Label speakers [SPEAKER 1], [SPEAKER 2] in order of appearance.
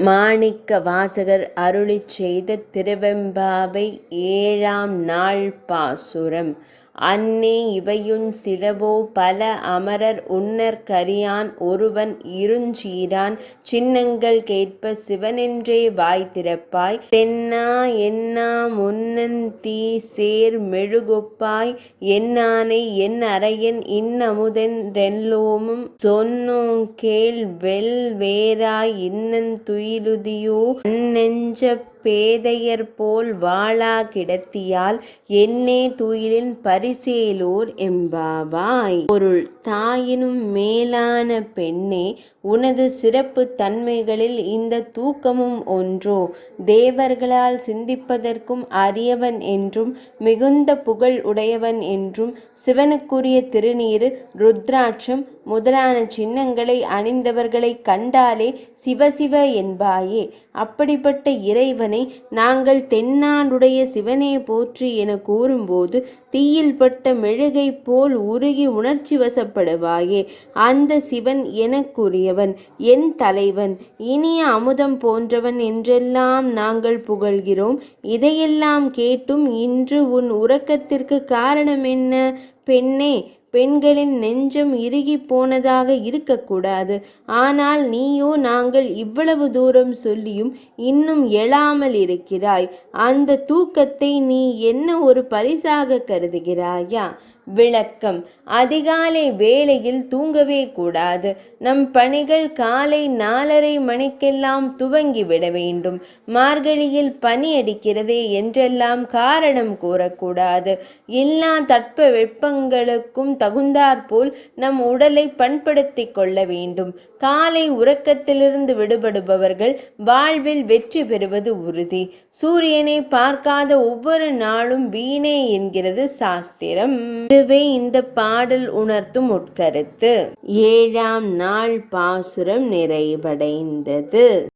[SPEAKER 1] மாணிக்க வாசகர் அருளிச் செய்த திருவெம்பாவை 7ஆம் நாள் பாசுரம். அன்னே இவையுஞ் சிலவோ பல அமரர் உன்னற் கரியான் ஒருவன் இருஞ்சீரான் சின்னங்கள் கேட்ப சிவனென்றே வாய் திறப்பாய் தென்னா என்னா முன்னந் தீசேர் மெழுகொப்பாய் என்னானை என் அரையன் இன்னமுதென் றெல்லோமும் சொன்னோங் கேள் வெல் வேறாய் இன்னந் துயிலுதியோ அந்நெஞ்சப் பேதையர்போல் வாழா கிடத்தியால் என்னே துயிலின் பரிசேலோர் எம்பாவாய். பொருள்: தாயினும் மேலான பெண்ணே, உனது சிறப்பு தன்மைகளில் இந்த தூக்கமும் ஒன்றோ? தேவர்களால் சிந்திப்பதற்கும் அரியவன் என்றும் மிகுந்த புகழ் உடையவன் என்றும் சிவனுக்குரிய திருநீறு, ருத்ராட்சம் முதலான சின்னங்களை அணிந்தவர்களை கண்டாலே சிவசிவ என்பாயே. அப்படிப்பட்ட இறைவனை நாங்கள் தென்னாடுடைய சிவனே போற்றி என கூறும்போது தீயில் பட்ட மெழுகை போல் உருகி உணர்ச்சி வசப்படுவாயே. அந்த சிவன் எனக்குரியவன், என் தலைவன், இனிய அமுதம் போன்றவன் என்றெல்லாம் நாங்கள் புகழ்கிறோம். இதையெல்லாம் கேட்டும் இன்று உன் உறக்கத்திற்கு காரணம் என்ன? பெண்ணே, பெண்களின் நெஞ்சம் இறுகி போனதாக இருக்கக்கூடாது. ஆனால் நீயோ நாங்கள் இவ்வளவு தூரம் சொல்லியும் இன்னும் எழாமல் இருக்கிறாய். அந்த தூக்கத்தை நீ என்ன ஒரு பரிசாக கருதுகிறாயா? விளக்கம்: அதிகாலை வேளையில் தூங்கவே கூடாது. நம் பணிகள் காலை 4:30 மணிக்கெல்லாம் துவங்கிவிட வேண்டும். மார்கழியில் பனி அடிக்கிறதே என்றெல்லாம் காரணம் கூறக்கூடாது. எல்லா தட்ப வெப்பங்களுக்கும் தகுந்தாற்போல் நம் உடலை பண்படுத்தி கொள்ள வேண்டும். காலை உறக்கத்திலிருந்து விடுபடுபவர்கள் வாழ்வில் வெற்றி பெறுவது உறுதி. சூரியனை பார்க்காத ஒவ்வொரு நாளும் வீணே என்கிறது சாஸ்திரம். இதுவே இந்த பாடல் உணர்த்தும் உட்கருத்து. 7ஆம் நாள் பாசுரம் நிறைவடைந்தது.